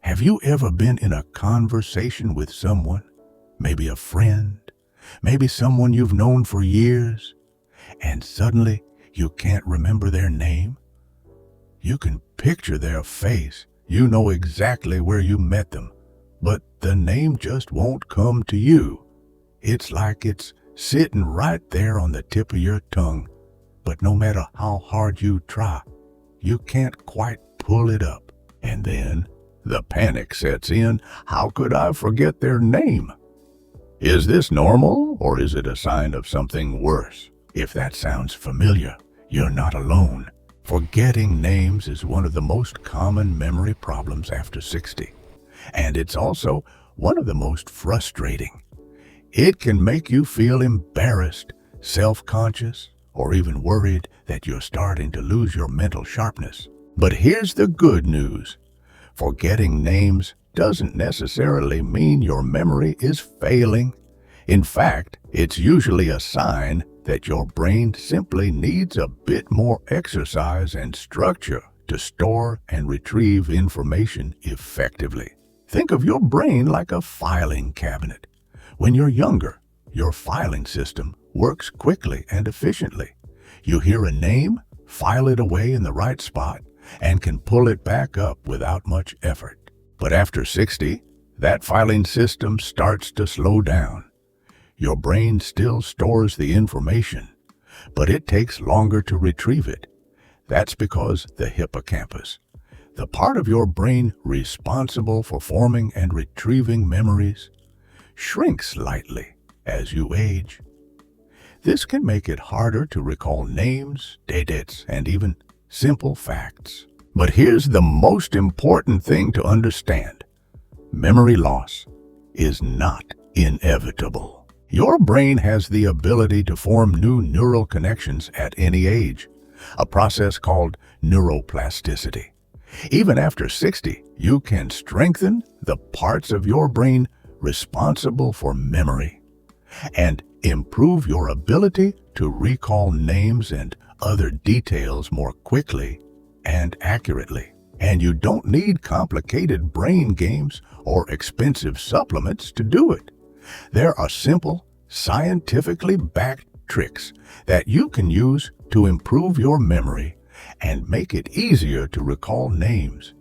Have you ever been in a conversation with someone, maybe a friend, maybe someone you've known for years, and suddenly you can't remember their name? You can picture their face. You know exactly where you met them, but the name just won't come to you. It's like it's sitting right there on the tip of your tongue, but no matter how hard you try, you can't quite pull it up. And then the panic sets in. How could I forget their name? Is this normal, or is it a sign of something worse? If that sounds familiar, you're not alone. Forgetting names is one of the most common memory problems after 60, and it's also one of the most frustrating. It can make you feel embarrassed, self-conscious, or even worried that you're starting to lose your mental sharpness. But here's the good news. Forgetting names doesn't necessarily mean your memory is failing. In fact, it's usually a sign that your brain simply needs a bit more exercise and structure to store and retrieve information effectively. Think of your brain like a filing cabinet. When you're younger, your filing system works quickly and efficiently. You hear a name, file it away in the right spot, and can pull it back up without much effort. But after 60, that filing system starts to slow down. Your brain still stores the information, but it takes longer to retrieve it. That's because the hippocampus, the part of your brain responsible for forming and retrieving memories, shrinks slightly as you age. This can make it harder to recall names, dates, and even simple facts. But here's the most important thing to understand. Memory loss is not inevitable. Your brain has the ability to form new neural connections at any age, a process called neuroplasticity. Even after 60, you can strengthen the parts of your brain responsible for memory and improve your ability to recall names and other details more quickly and accurately. And you don't need complicated brain games or expensive supplements to do it. There are simple, scientifically backed tricks that you can use to improve your memory and make it easier to recall names,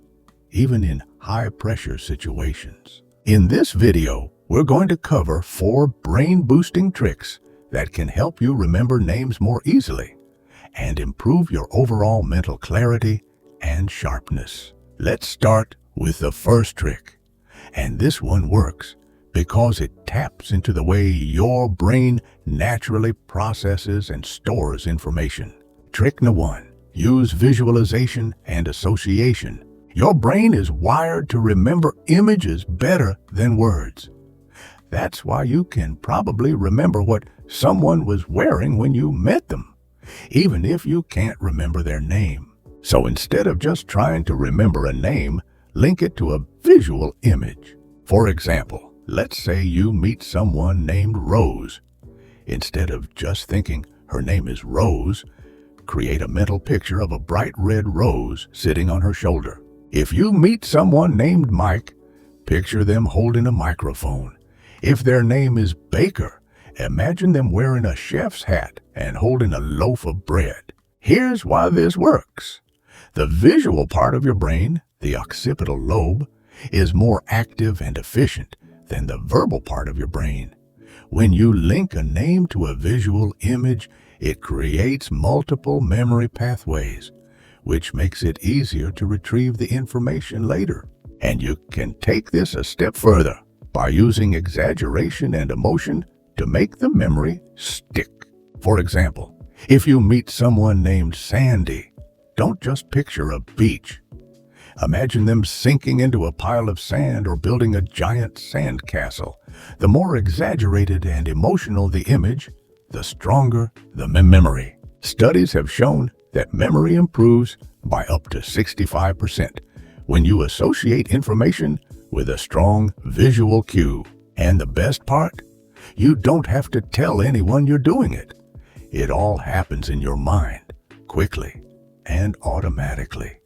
even in high-pressure situations. In this video, we're going to cover 4 brain-boosting tricks that can help you remember names more easily and improve your overall mental clarity and sharpness. Let's start with the first trick. And this one works because it taps into the way your brain naturally processes and stores information. Trick number 1. Use visualization and association. Your brain is wired to remember images better than words. That's why you can probably remember what someone was wearing when you met them, even if you can't remember their name. So instead of just trying to remember a name, link it to a visual image. For example, let's say you meet someone named Rose. Instead of just thinking her name is Rose, create a mental picture of a bright red rose sitting on her shoulder. If you meet someone named Mike, picture them holding a microphone. If their name is Baker, imagine them wearing a chef's hat and holding a loaf of bread. Here's why this works. The visual part of your brain, the occipital lobe, is more active and efficient than the verbal part of your brain. When you link a name to a visual image, it creates multiple memory pathways, which makes it easier to retrieve the information later. And you can take this a step further by using exaggeration and emotion to make the memory stick. For example, if you meet someone named Sandy, don't just picture a beach. Imagine them sinking into a pile of sand or building a giant sand castle. The more exaggerated and emotional the image, the stronger the memory. Studies have shown that memory improves by up to 65% when you associate information with a strong visual cue. And the best part? You don't have to tell anyone you're doing it. It all happens in your mind, quickly and automatically.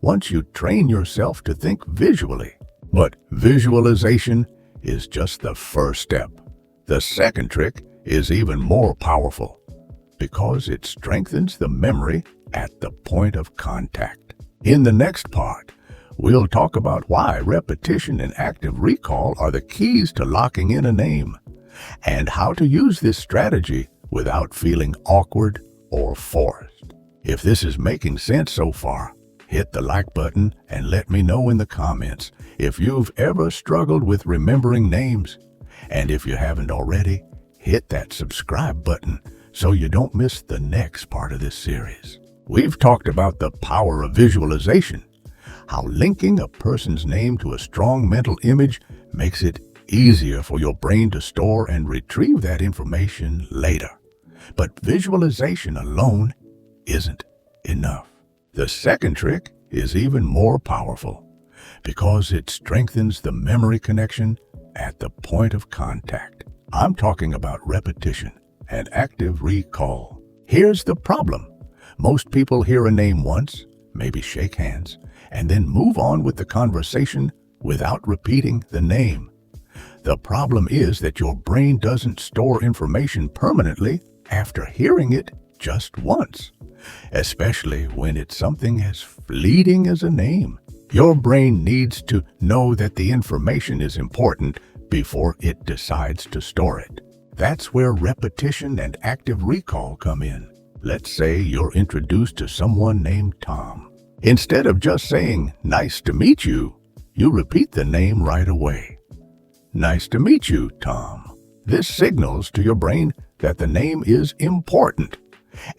Once you train yourself to think visually, But visualization is just the first step. The second trick is even more powerful because it strengthens the memory at the point of contact. In the next part, we'll talk about why repetition and active recall are the keys to locking in a name, and how to use this strategy without feeling awkward or forced. If this is making sense so far, hit the like button and let me know in the comments if you've ever struggled with remembering names. And if you haven't already, hit that subscribe button so you don't miss the next part of this series. We've talked about the power of visualization, how linking a person's name to a strong mental image makes it easier for your brain to store and retrieve that information later. But visualization alone isn't enough. The second trick is even more powerful because it strengthens the memory connection at the point of contact. I'm talking about repetition and active recall. Here's the problem. Most people hear a name once, maybe shake hands, and then move on with the conversation without repeating the name. The problem is that your brain doesn't store information permanently after hearing it just once, especially when it's something as fleeting as a name. Your brain needs to know that the information is important before it decides to store it. That's where repetition and active recall come in. Let's say you're introduced to someone named Tom. Instead of just saying, "Nice to meet you," you repeat the name right away. "Nice to meet you, Tom." This signals to your brain that the name is important,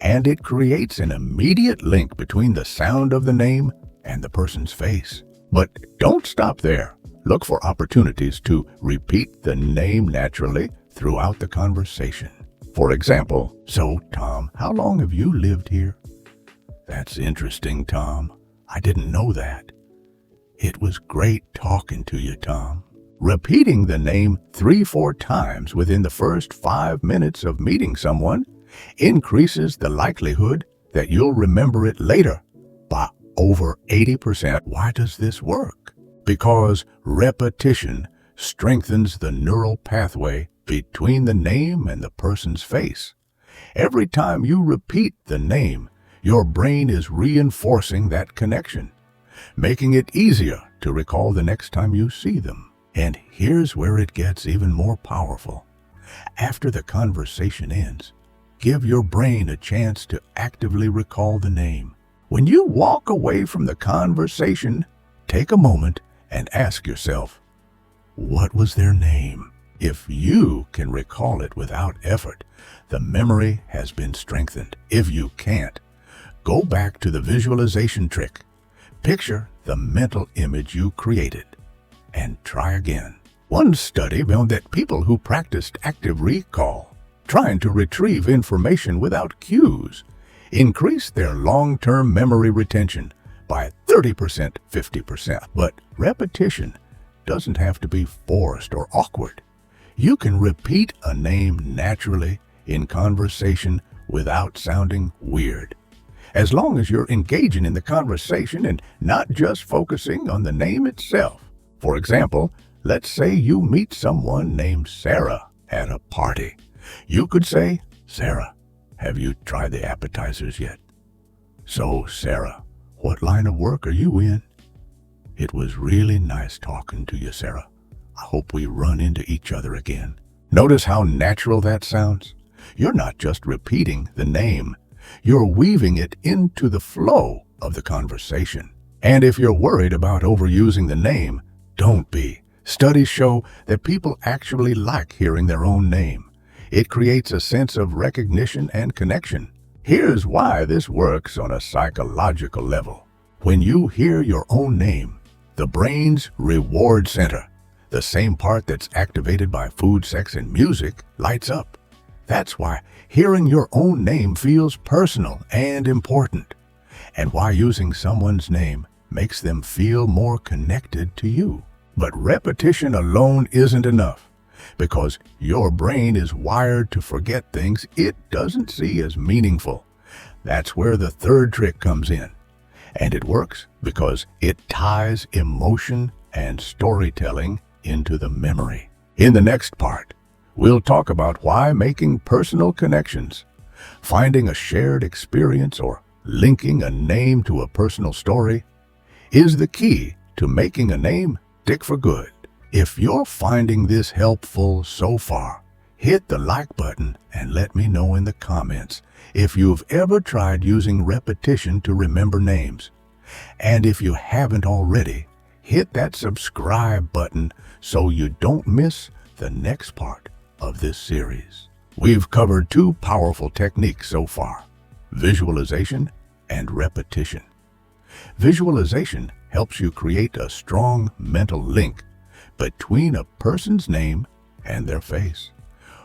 and it creates an immediate link between the sound of the name and the person's face. But don't stop there. Look for opportunities to repeat the name naturally throughout the conversation. For example, "So, Tom, how long have you lived here?" "That's interesting, Tom. I didn't know that." "It was great talking to you, Tom." Repeating the name 3-4 times within the first 5 minutes of meeting someone increases the likelihood that you'll remember it later by over 80%. Why does this work? Because repetition strengthens the neural pathway between the name and the person's face. Every time you repeat the name, your brain is reinforcing that connection, making it easier to recall the next time you see them. And here's where it gets even more powerful. After the conversation ends, give your brain a chance to actively recall the name. When you walk away from the conversation, take a moment and ask yourself, what was their name? If you can recall it without effort, the memory has been strengthened. If you can't, go back to the visualization trick. Picture the mental image you created and try again. One study found that people who practiced active recall, trying to retrieve information without cues, increased their long-term memory retention by 30%, 50%. But repetition doesn't have to be forced or awkward. You can repeat a name naturally in conversation without sounding weird, as long as you're engaging in the conversation and not just focusing on the name itself. For example, let's say you meet someone named Sarah at a party. You could say, "Sarah, have you tried the appetizers yet?" "So, Sarah, what line of work are you in?" "It was really nice talking to you, Sarah. I hope we run into each other again." Notice how natural that sounds? You're not just repeating the name. You're weaving it into the flow of the conversation. And if you're worried about overusing the name, don't be. Studies show that people actually like hearing their own name. It creates a sense of recognition and connection. Here's why this works on a psychological level. When you hear your own name, the brain's reward center, the same part that's activated by food, sex, and music, lights up. That's why hearing your own name feels personal and important, and why using someone's name makes them feel more connected to you. But repetition alone isn't enough, because your brain is wired to forget things it doesn't see as meaningful. That's where the third trick comes in. And it works because it ties emotion and storytelling into the memory. In the next part, we'll talk about why making personal connections, finding a shared experience, or linking a name to a personal story is the key to making a name stick for good. If you're finding this helpful so far, hit the like button and let me know in the comments if you've ever tried using repetition to remember names. And if you haven't already, hit that subscribe button so you don't miss the next part of this series. We've covered two powerful techniques so far: visualization and repetition. Visualization helps you create a strong mental link between a person's name and their face,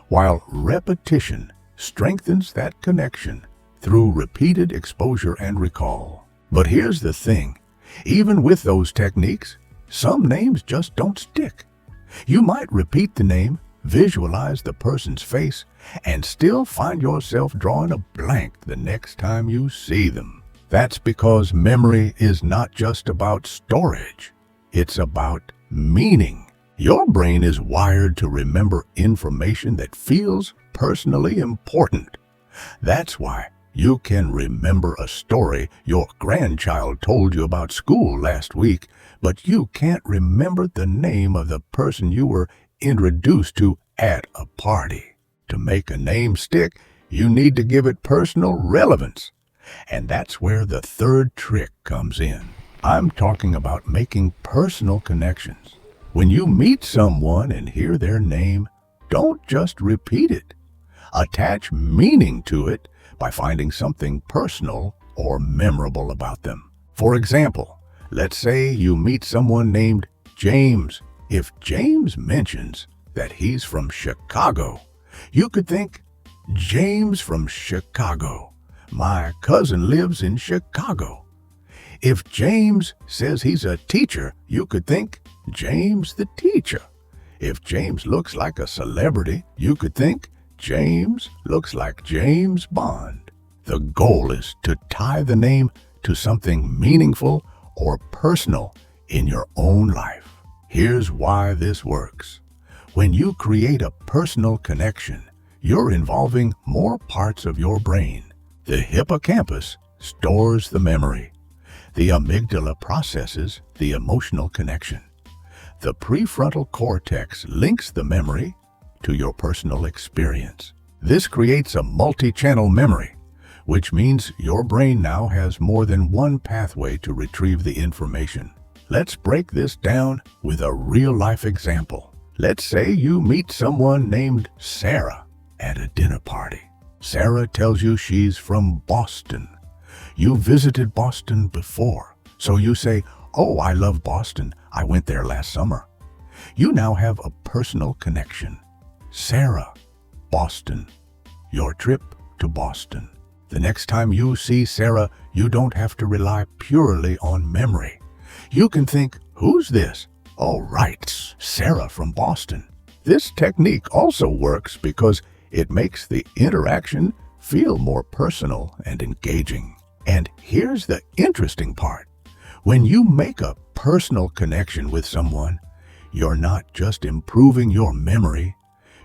while repetition strengthens that connection through repeated exposure and recall. But here's the thing, even with those techniques, some names just don't stick. You might repeat the name, visualize the person's face, and still find yourself drawing a blank the next time you see them. That's because memory is not just about storage, it's about meaning. Your brain is wired to remember information that feels personally important. That's why you can remember a story your grandchild told you about school last week, but you can't remember the name of the person you were introduced to at a party. To make a name stick, you need to give it personal relevance. And that's where the third trick comes in. I'm talking about making personal connections. When you meet someone and hear their name, don't just repeat it. Attach meaning to it by finding something personal or memorable about them. For example, let's say you meet someone named James. If James mentions that he's from Chicago, you could think, James from Chicago. My cousin lives in Chicago. If James says he's a teacher, you could think, James the teacher. If James looks like a celebrity, you could think, James looks like James Bond. The goal is to tie the name to something meaningful or personal in your own life. Here's why this works. When you create a personal connection, you're involving more parts of your brain. The hippocampus stores the memory. The amygdala processes the emotional connection. The prefrontal cortex links the memory to your personal experience. This creates a multi-channel memory, which means your brain now has more than one pathway to retrieve the information. Let's break this down with a real-life example. Let's say you meet someone named Sarah at a dinner party. Sarah tells you she's from Boston. You visited Boston before, so you say, "Oh, I love Boston. I went there last summer." You now have a personal connection. Sarah, Boston, your trip to Boston. The next time you see Sarah, you don't have to rely purely on memory. You can think, who's this? Oh, right, Sarah from Boston. This technique also works because it makes the interaction feel more personal and engaging. And here's the interesting part. When you make a personal connection with someone, you're not just improving your memory,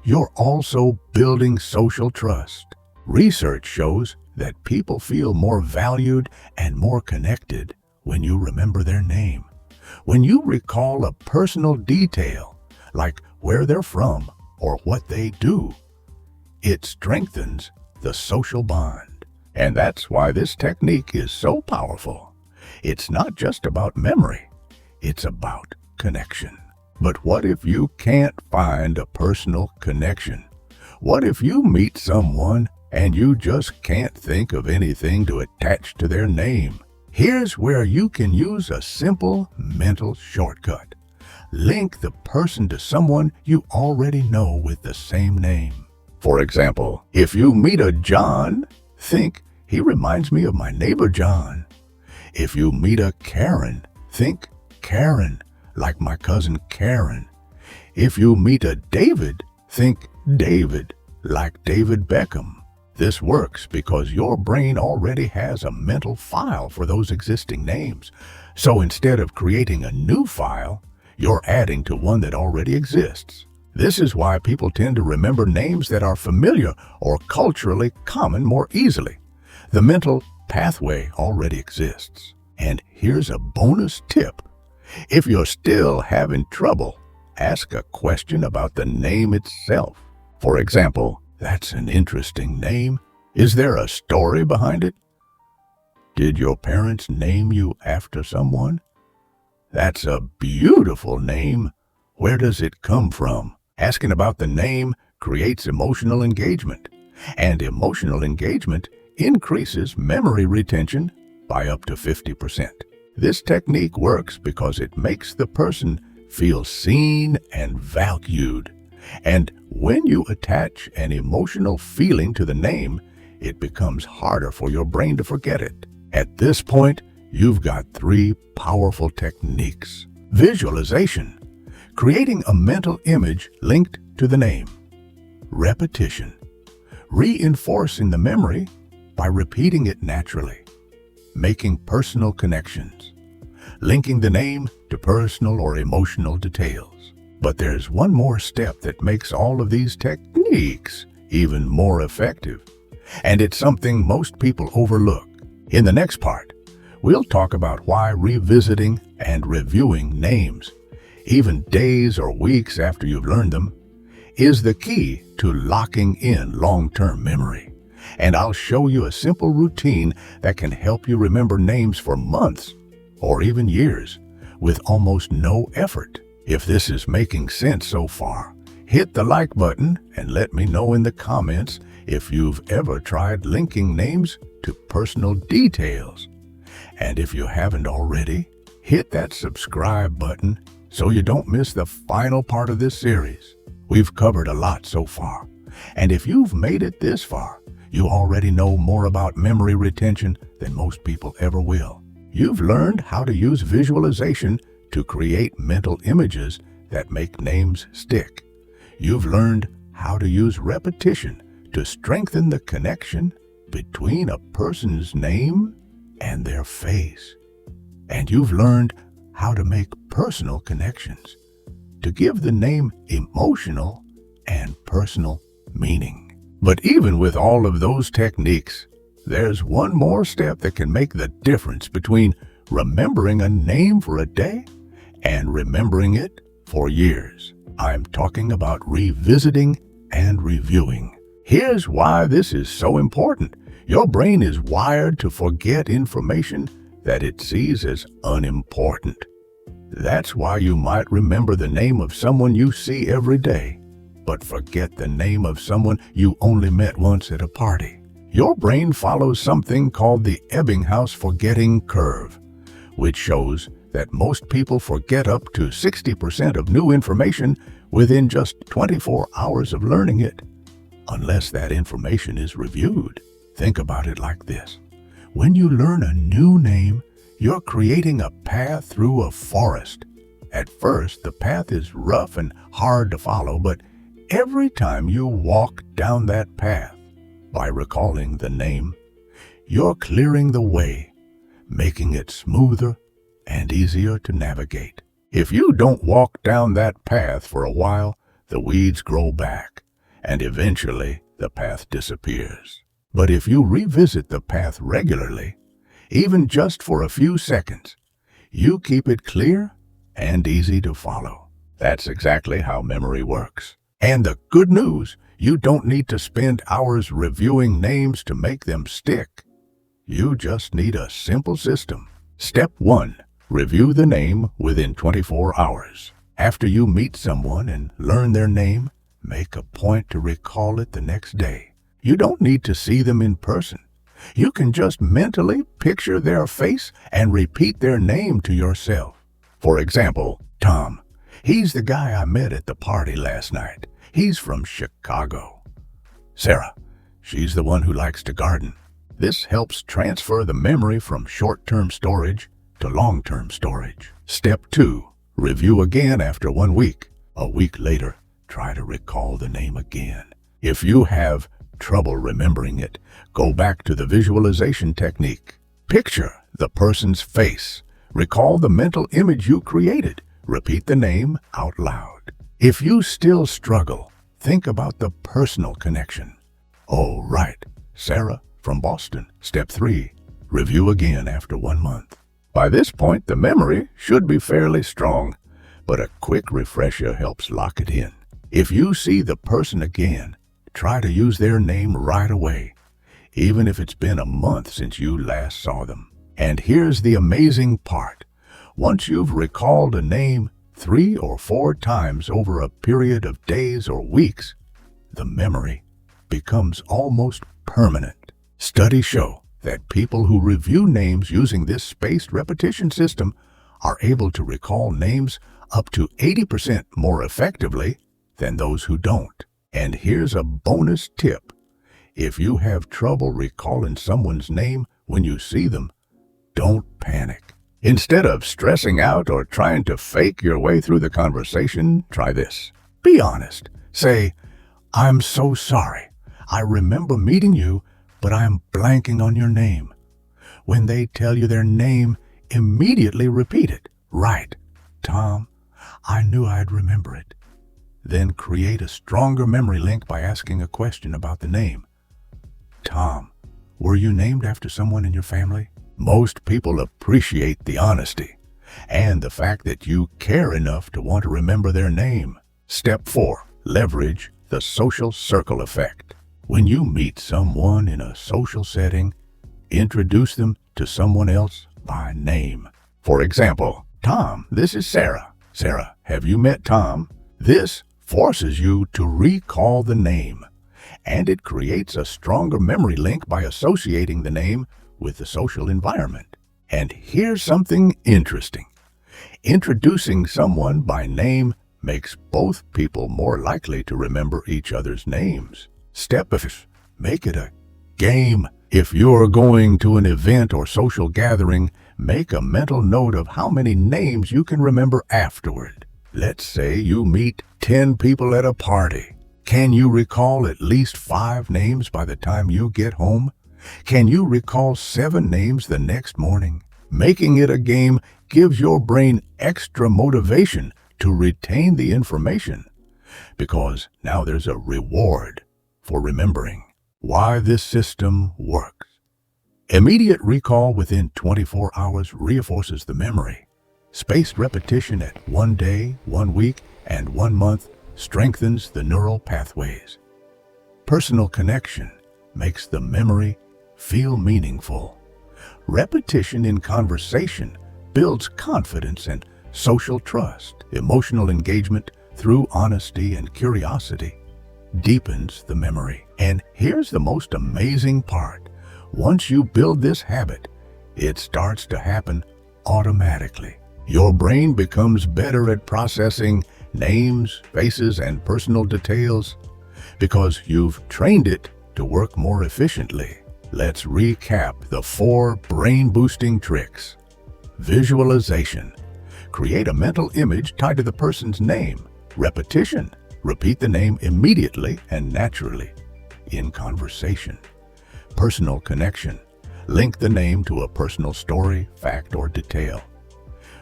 you're also building social trust. Research shows that people feel more valued and more connected when you remember their name. When you recall a personal detail, like where they're from or what they do, it strengthens the social bond. And that's why this technique is so powerful. It's not just about memory, it's about connection. But what if you can't find a personal connection? What if you meet someone and you just can't think of anything to attach to their name? Here's where you can use a simple mental shortcut. Link the person to someone you already know with the same name. For example, if you meet a John, think, he reminds me of my neighbor John. If you meet a Karen, think Karen, like my cousin Karen. If you meet a David, think David, like David Beckham. This works because your brain already has a mental file for those existing names. So instead of creating a new file, You're adding to one that already exists. This is why people tend to remember names that are familiar or culturally common more easily. The mental pathway already exists. And here's a bonus tip. If you're still having trouble, ask a question about the name itself. For example, "That's an interesting name. Is there a story behind it? Did your parents name you after someone? That's a beautiful name. Where does it come from?" Asking about the name creates emotional engagement, and emotional engagement increases memory retention by up to 50%. This technique works because it makes the person feel seen and valued. And when you attach an emotional feeling to the name, it becomes harder for your brain to forget it. At this point, you've got 3 powerful techniques. Visualization, creating a mental image linked to the name. Repetition, reinforcing the memory by repeating it naturally. Making personal connections, linking the name to personal or emotional details. But there's one more step that makes all of these techniques even more effective, and it's something most people overlook. In the next part, we'll talk about why revisiting and reviewing names, even days or weeks after you've learned them, is the key to locking in long-term memory. And I'll show you a simple routine that can help you remember names for months or even years with almost no effort. If this is making sense so far, hit the like button and let me know in the comments if you've ever tried linking names to personal details. And if you haven't already, hit that subscribe button so you don't miss the final part of this series. We've covered a lot so far, and if you've made it this far, you already know more about memory retention than most people ever will. You've learned how to use visualization to create mental images that make names stick. You've learned how to use repetition to strengthen the connection between a person's name and their face. And you've learned how to make personal connections to give the name emotional and personal meaning. But even with all of those techniques, there's one more step that can make the difference between remembering a name for a day and remembering it for years. I'm talking about revisiting and reviewing. Here's why this is so important. Your brain is wired to forget information that it sees as unimportant. That's why you might remember the name of someone you see every day, but forget the name of someone you only met once at a party. Your brain follows something called the Ebbinghaus forgetting curve, which shows that most people forget up to 60% of new information within just 24 hours of learning it, unless that information is reviewed. Think about it like this. When you learn a new name, you're creating a path through a forest. At first, the path is rough and hard to follow, but every time you walk down that path, by recalling the name, you're clearing the way, making it smoother and easier to navigate. If you don't walk down that path for a while, the weeds grow back, and eventually the path disappears. But if you revisit the path regularly, even just for a few seconds, you keep it clear and easy to follow. That's exactly how memory works. And the good news, you don't need to spend hours reviewing names to make them stick. You just need a simple system. Step 1. Review the name within 24 hours. After you meet someone and learn their name, make a point to recall it the next day. You don't need to see them in person. You can just mentally picture their face and repeat their name to yourself. For example, Tom. He's the guy I met at the party last night. He's from Chicago. Sarah. She's the one who likes to garden. This helps transfer the memory from short-term storage to long-term storage. Step 2. Review again after 1 week. A week later, try to recall the name again. If you have trouble remembering it, go back to the visualization technique. Picture the person's face. Recall the mental image you created. repeat the name out loud. If you still struggle, think about the personal connection. Oh, right, Sarah from Boston. Step 3, review again after 1 month. By this point, the memory should be fairly strong, but a quick refresher helps lock it in. If you see the person again, try to use their name right away, even if it's been a month since you last saw them. And here's the amazing part. Once you've recalled a name 3 or 4 times over a period of days or weeks, the memory becomes almost permanent. Studies show that people who review names using this spaced repetition system are able to recall names up to 80% more effectively than those who don't. And here's a bonus tip. If you have trouble recalling someone's name when you see them, don't panic. Instead of stressing out or trying to fake your way through the conversation, try this. Be honest. Say, "I'm so sorry. I remember meeting you, but I am blanking on your name." When they tell you their name, immediately repeat it. Right, Tom, I knew I'd remember it. Then create a stronger memory link by asking a question about the name. Tom, were you named after someone in your family? Most people appreciate the honesty and the fact that you care enough to want to remember their name. Step 4, leverage the social circle effect. When you meet someone in a social setting, introduce them to someone else by name. For example, Tom, this is Sarah. Sarah, have you met Tom? This forces you to recall the name, and it creates a stronger memory link by associating the name with the social environment. And here's something interesting. Introducing someone by name makes both people more likely to remember each other's names. Step 5, make it a game. If you're going to an event or social gathering, make a mental note of how many names you can remember afterward. Let's say you meet 10 people at a party. Can you recall at least 5 names by the time you get home? Can you recall 7 names the next morning? Making it a game gives your brain extra motivation to retain the information, because now there's a reward for remembering. Why this system works. Immediate recall within 24 hours reinforces the memory. Spaced repetition at 1 day, 1 week, and 1 month strengthens the neural pathways. Personal connection makes the memory feel meaningful. Repetition in conversation builds confidence and social trust. Emotional engagement through honesty and curiosity deepens the memory. And here's the most amazing part. Once you build this habit, it starts to happen automatically. Your brain becomes better at processing names, faces, and personal details because you've trained it to work more efficiently. Let's recap the 4 brain-boosting tricks. Visualization. Create a mental image tied to the person's name. Repetition. Repeat the name immediately and naturally in conversation. Personal connection. Link the name to a personal story, fact, or detail.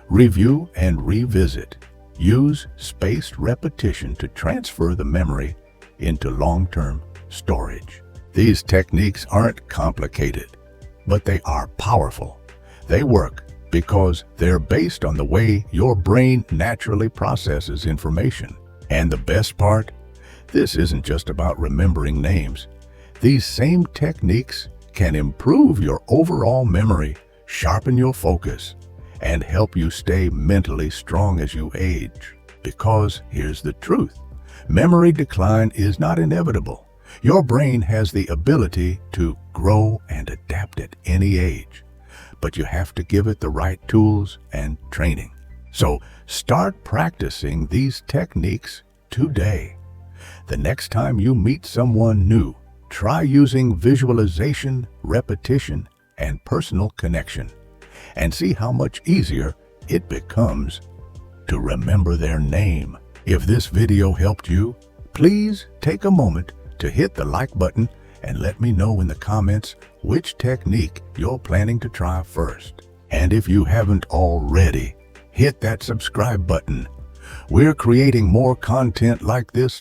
Review and revisit. Use spaced repetition to transfer the memory into long-term storage. These techniques aren't complicated, but they are powerful. They work because they're based on the way your brain naturally processes information. And the best part? This isn't just about remembering names. These same techniques can improve your overall memory, sharpen your focus, and help you stay mentally strong as you age. Because here's the truth. Memory decline is not inevitable. Your brain has the ability to grow and adapt at any age, but you have to give it the right tools and training. So start practicing these techniques today. The next time you meet someone new, try using visualization, repetition, and personal connection, and see how much easier it becomes to remember their name. If this video helped you, please take a moment to hit the like button and let me know in the comments which technique you're planning to try first. And if you haven't already, hit that subscribe button. We're creating more content like this